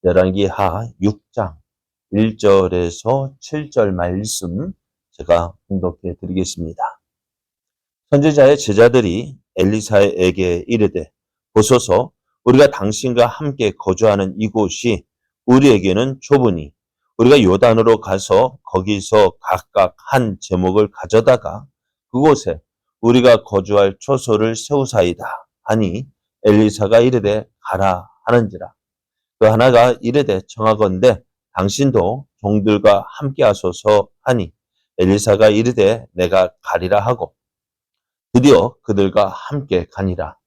열왕기하 6장 1절에서 7절 말씀 제가 공독해 드리겠습니다. 선지자의 제자들이 엘리사에게 이르되 보소서 우리가 당신과 함께 거주하는 이곳이 우리에게는 좁으니 우리가 요단으로 가서 거기서 각각 한 제목을 가져다가 그곳에 우리가 거주할 초소를 세우사이다 하니 엘리사가 이르되 가라 하는지라. 그 하나가 이르되 청하건대 당신도 종들과 함께 하소서 하니 엘리사가 이르되 내가 가리라 하고 드디어 그들과 함께 가니라.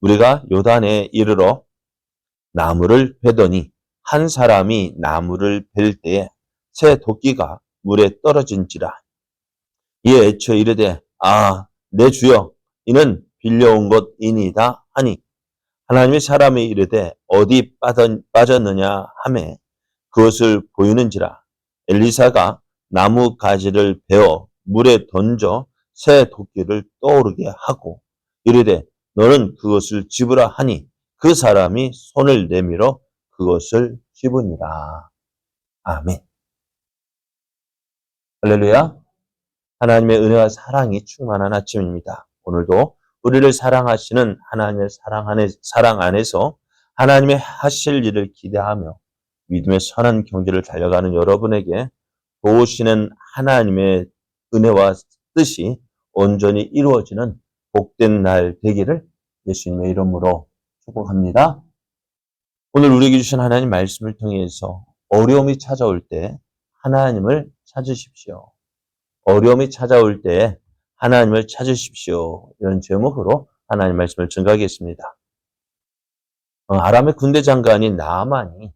우리가 요단에 이르러 나무를 베더니 한 사람이 나무를 벨 때에 새 도끼가 물에 떨어진지라. 이에 애처 이르되 내 주여 이는 빌려온 것이니이다 하니 하나님의 사람이 이르되 어디 빠졌느냐 하매 그것을 보이는지라. 엘리사가 나무 가지를 베어 물에 던져 새 도끼를 떠오르게 하고 이르되 너는 그것을 집으라 하니 그 사람이 손을 내밀어 그것을 집으니라. 아멘. 할렐루야. 하나님의 은혜와 사랑이 충만한 아침입니다. 오늘도 우리를 사랑하시는 하나님의 사랑 안에서 하나님의 하실 일을 기대하며 믿음의 선한 경지를 달려가는 여러분에게 도우시는 하나님의 은혜와 뜻이 온전히 이루어지는 복된 날 되기를 예수님의 이름으로 축복합니다. 오늘 우리에게 주신 하나님 말씀을 통해서 어려움이 찾아올 때 하나님을 찾으십시오. 어려움이 찾아올 때 하나님을 찾으십시오. 이런 제목으로 하나님 말씀을 증거하겠습니다. 아람의 군대 장관인 나아만이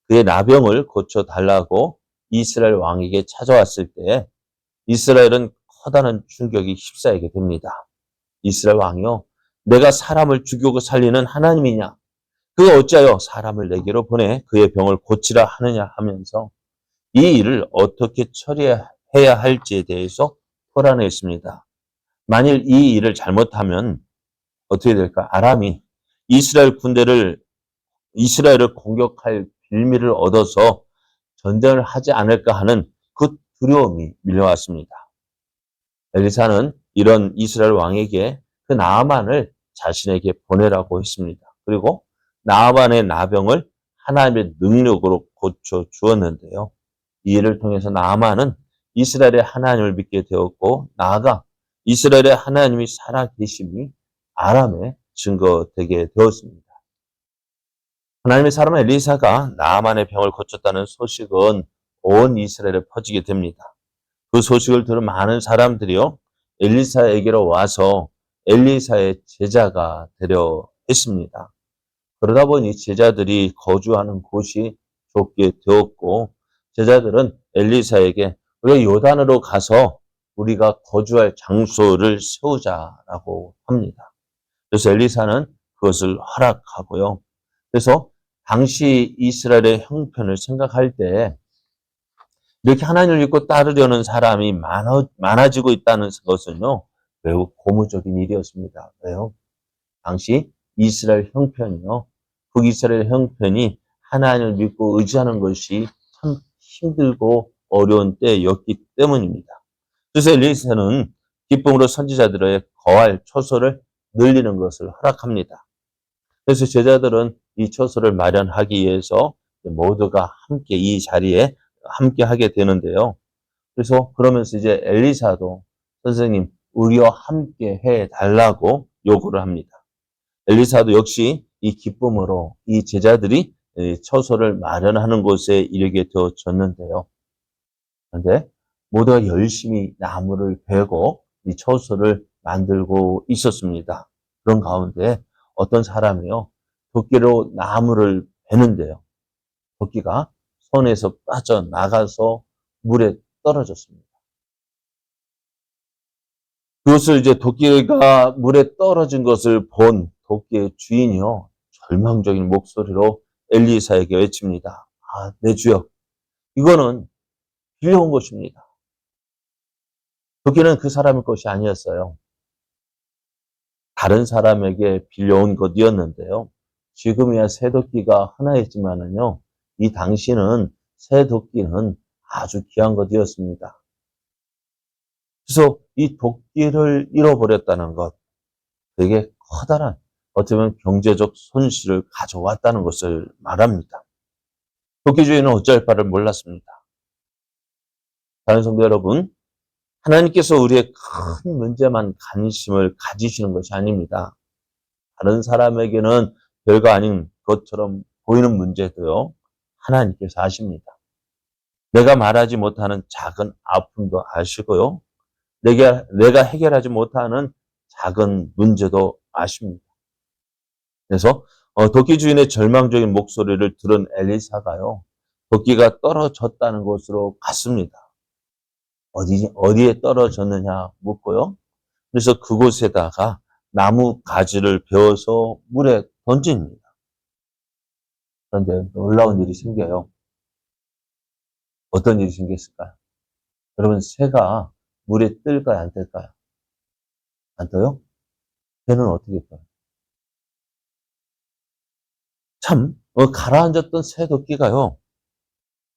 그의 나병을 고쳐달라고 이스라엘 왕에게 찾아왔을 때 이스라엘은 커다란 충격이 휩싸이게 됩니다. 이스라엘 왕이요, 내가 사람을 죽이고 살리는 하나님이냐? 그가 어찌하여 사람을 내게로 보내 그의 병을 고치라 하느냐 하면서 이 일을 어떻게 처리해야 할지에 대해서 토론했습니다. 만일 이 일을 잘못하면 어떻게 될까? 아람이 이스라엘을 공격할 빌미를 얻어서 전쟁을 하지 않을까 하는 그 두려움이 밀려왔습니다. 엘리사는 이런 이스라엘 왕에게 그 나아만을 자신에게 보내라고 했습니다. 그리고 나아만의 나병을 하나님의 능력으로 고쳐 주었는데요. 이 일을 통해서 나아만은 이스라엘의 하나님을 믿게 되었고 나아가 이스라엘의 하나님이 살아계심이 아람에 증거되게 되었습니다. 하나님의 사람 엘리사가 나아만의 병을 고쳤다는 소식은 온 이스라엘에 퍼지게 됩니다. 그 소식을 들은 많은 사람들이요 엘리사에게로 와서 엘리사의 제자가 되려 했습니다. 그러다 보니 제자들이 거주하는 곳이 좁게 되었고 제자들은 엘리사에게 우리가 요단으로 가서 우리가 거주할 장소를 세우자라고 합니다. 그래서 엘리사는 그것을 허락하고요. 그래서 당시 이스라엘의 형편을 생각할 때 이렇게 하나님을 믿고 따르려는 사람이 많아지고 있다는 것은요, 매우 고무적인 일이었습니다. 왜요? 당시 이스라엘 형편이요, 북이스라엘 형편이 하나님을 믿고 의지하는 것이 참 힘들고 어려운 때였기 때문입니다. 그래서 엘리사는 기쁨으로 선지자들의 거할 초소를 늘리는 것을 허락합니다. 그래서 제자들은 이 초소를 마련하기 위해서 모두가 함께 이 자리에 함께 하게 되는데요. 그래서 그러면서 이제 엘리사도 선생님 우리와 함께 해달라고 요구를 합니다. 엘리사도 역시 이 기쁨으로 이 제자들이 처소를 마련하는 곳에 이르게 되어졌는데요. 그런데 모두가 열심히 나무를 베고 이 처소를 만들고 있었습니다. 그런 가운데 어떤 사람이요, 도끼로 나무를 베는데요. 도끼가 손에서 빠져나가서 물에 떨어졌습니다. 그것을 이제 도끼가 물에 떨어진 것을 본 도끼의 주인이요, 절망적인 목소리로 엘리사에게 외칩니다. 내 주여, 이거는 빌려온 것입니다. 도끼는 그 사람의 것이 아니었어요. 다른 사람에게 빌려온 것이었는데요. 지금이야 새 도끼가 하나였지만은요, 이 당시는 새 도끼는 아주 귀한 것이었습니다. 그래서 이 도끼를 잃어버렸다는 것, 되게 커다란 어떻게 보면 경제적 손실을 가져왔다는 것을 말합니다. 도끼주인은 어찌할 바를 몰랐습니다. 다른 성도 여러분, 하나님께서 우리의 큰 문제만 관심을 가지시는 것이 아닙니다. 다른 사람에게는 별거 아닌 것처럼 보이는 문제도요, 하나님께서 아십니다. 내가 말하지 못하는 작은 아픔도 아시고요, 내가 해결하지 못하는 작은 문제도 아십니다. 그래서 도끼 주인의 절망적인 목소리를 들은 엘리사가요, 도끼가 떨어졌다는 곳으로 갔습니다. 어디에 떨어졌느냐 묻고요. 그래서 그곳에다가 나무 가지를 베어서 물에 던집니다. 그런데 놀라운 일이 생겨요. 어떤 일이 생겼을까요? 여러분, 새가 물에 뜰까요, 안 뜰까요? 안 떠요? 새는 어떻게 떠요? 참, 가라앉았던 새 도끼가요,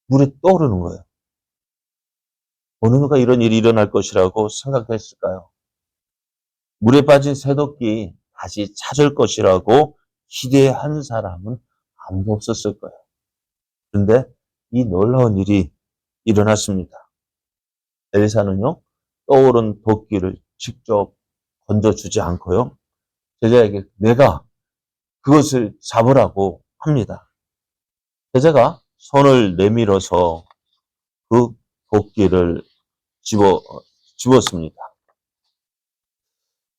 물에 떠오르는 거예요. 어느 누가 이런 일이 일어날 것이라고 생각했을까요? 물에 빠진 새도끼 다시 찾을 것이라고 기대한 사람은 아무도 없었을 거예요. 그런데 이 놀라운 일이 일어났습니다. 엘리사는요, 떠오른 도끼를 직접 건져주지 않고요, 제자에게 내가 그것을 잡으라고 합니다. 제자가 손을 내밀어서 그 도끼를 집었습니다.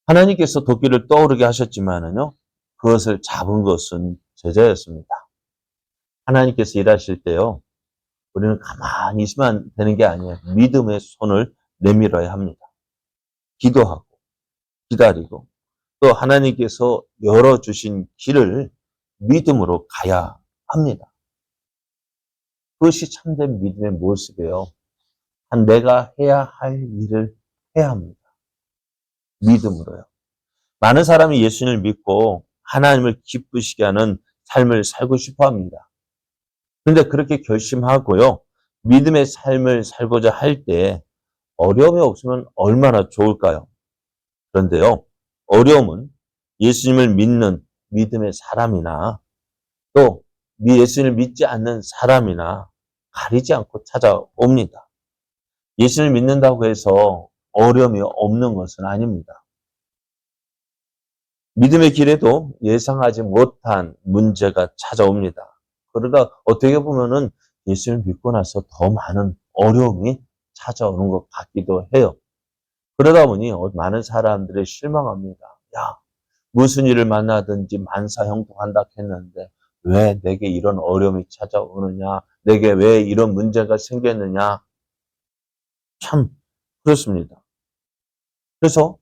하나님께서 도끼를 떠오르게 하셨지만은요, 그것을 잡은 것은 제자였습니다. 하나님께서 일하실 때요, 우리는 가만히 있으면 되는 게 아니에요. 믿음의 손을 내밀어야 합니다. 기도하고, 기다리고, 또 하나님께서 열어주신 길을 믿음으로 가야 합니다. 그것이 참된 믿음의 모습이에요. 내가 해야 할 일을 해야 합니다. 믿음으로요. 많은 사람이 예수님을 믿고 하나님을 기쁘시게 하는 삶을 살고 싶어 합니다. 그런데 그렇게 결심하고요, 믿음의 삶을 살고자 할 때 어려움이 없으면 얼마나 좋을까요? 그런데요, 어려움은 예수님을 믿는 믿음의 사람이나 또 예수님을 믿지 않는 사람이나 가리지 않고 찾아옵니다. 예수님을 믿는다고 해서 어려움이 없는 것은 아닙니다. 믿음의 길에도 예상하지 못한 문제가 찾아옵니다. 그러다 어떻게 보면은 예수를 믿고 나서 더 많은 어려움이 찾아오는 것 같기도 해요. 그러다 보니 많은 사람들이 실망합니다. 야, 무슨 일을 만나든지 만사형통한다 했는데 왜 내게 이런 어려움이 찾아오느냐? 내게 왜 이런 문제가 생겼느냐? 참 그렇습니다. 그래서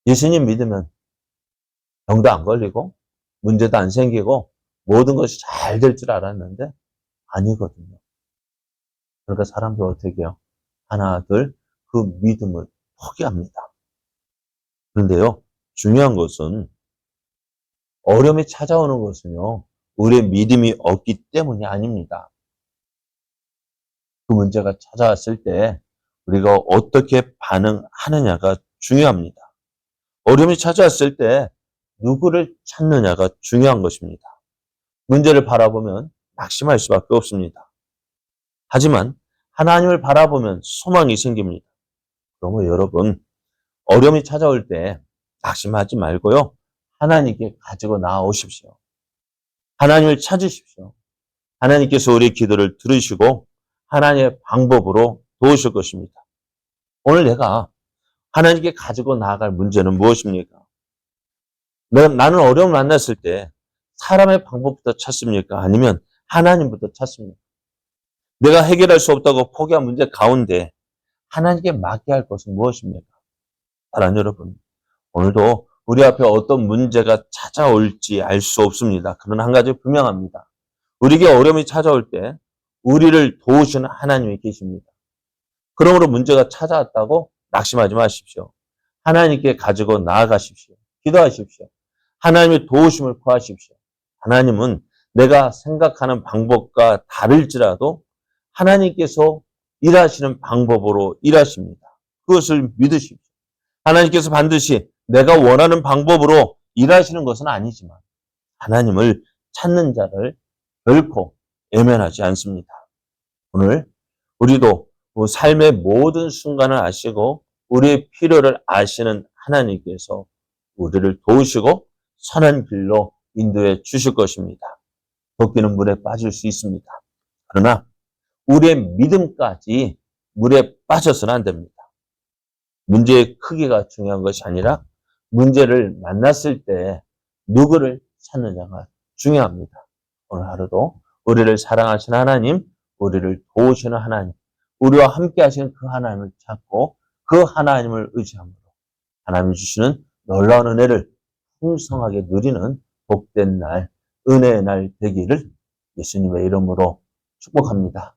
예수님 믿으면 병도 안 걸리고 문제도 안 생기고 모든 것이 잘 될 줄 알았는데 아니거든요. 그러니까 사람들 어떻게 해요? 하나, 둘, 그 믿음을 포기합니다. 그런데요, 중요한 것은 어려움이 찾아오는 것은요, 우리의 믿음이 없기 때문이 아닙니다. 그 문제가 찾아왔을 때 우리가 어떻게 반응하느냐가 중요합니다. 어려움이 찾아왔을 때 누구를 찾느냐가 중요한 것입니다. 문제를 바라보면 낙심할 수밖에 없습니다. 하지만 하나님을 바라보면 소망이 생깁니다. 그러면 여러분, 어려움이 찾아올 때 낙심하지 말고요, 하나님께 가지고 나오십시오. 하나님을 찾으십시오. 하나님께서 우리의 기도를 들으시고 하나님의 방법으로 도우실 것입니다. 오늘 내가 하나님께 가지고 나아갈 문제는 무엇입니까? 나는 어려움을 만났을 때 사람의 방법부터 찾습니까? 아니면 하나님부터 찾습니까? 내가 해결할 수 없다고 포기한 문제 가운데 하나님께 맡겨야 할 것은 무엇입니까? 사랑하는 여러분, 오늘도 우리 앞에 어떤 문제가 찾아올지 알 수 없습니다. 그러나 한 가지 분명합니다. 우리에게 어려움이 찾아올 때 우리를 도우시는 하나님이 계십니다. 그러므로 문제가 찾아왔다고 낙심하지 마십시오. 하나님께 가지고 나아가십시오. 기도하십시오. 하나님의 도우심을 구하십시오. 하나님은 내가 생각하는 방법과 다를지라도 하나님께서 일하시는 방법으로 일하십니다. 그것을 믿으십시오. 하나님께서 반드시 내가 원하는 방법으로 일하시는 것은 아니지만 하나님을 찾는 자를 결코 외면하지 않습니다. 오늘 우리도 삶의 모든 순간을 아시고 우리의 필요를 아시는 하나님께서 우리를 도우시고 선한 길로 인도해 주실 것입니다. 도끼는 물에 빠질 수 있습니다. 그러나 우리의 믿음까지 물에 빠져서는 안 됩니다. 문제의 크기가 중요한 것이 아니라 문제를 만났을 때 누구를 찾느냐가 중요합니다. 오늘 하루도 우리를 사랑하시는 하나님, 우리를 도우시는 하나님, 우리와 함께 하시는 그 하나님을 찾고 그 하나님을 의지함으로 하나님이 주시는 놀라운 은혜를 풍성하게 누리는 복된 날, 은혜의 날 되기를 예수님의 이름으로 축복합니다.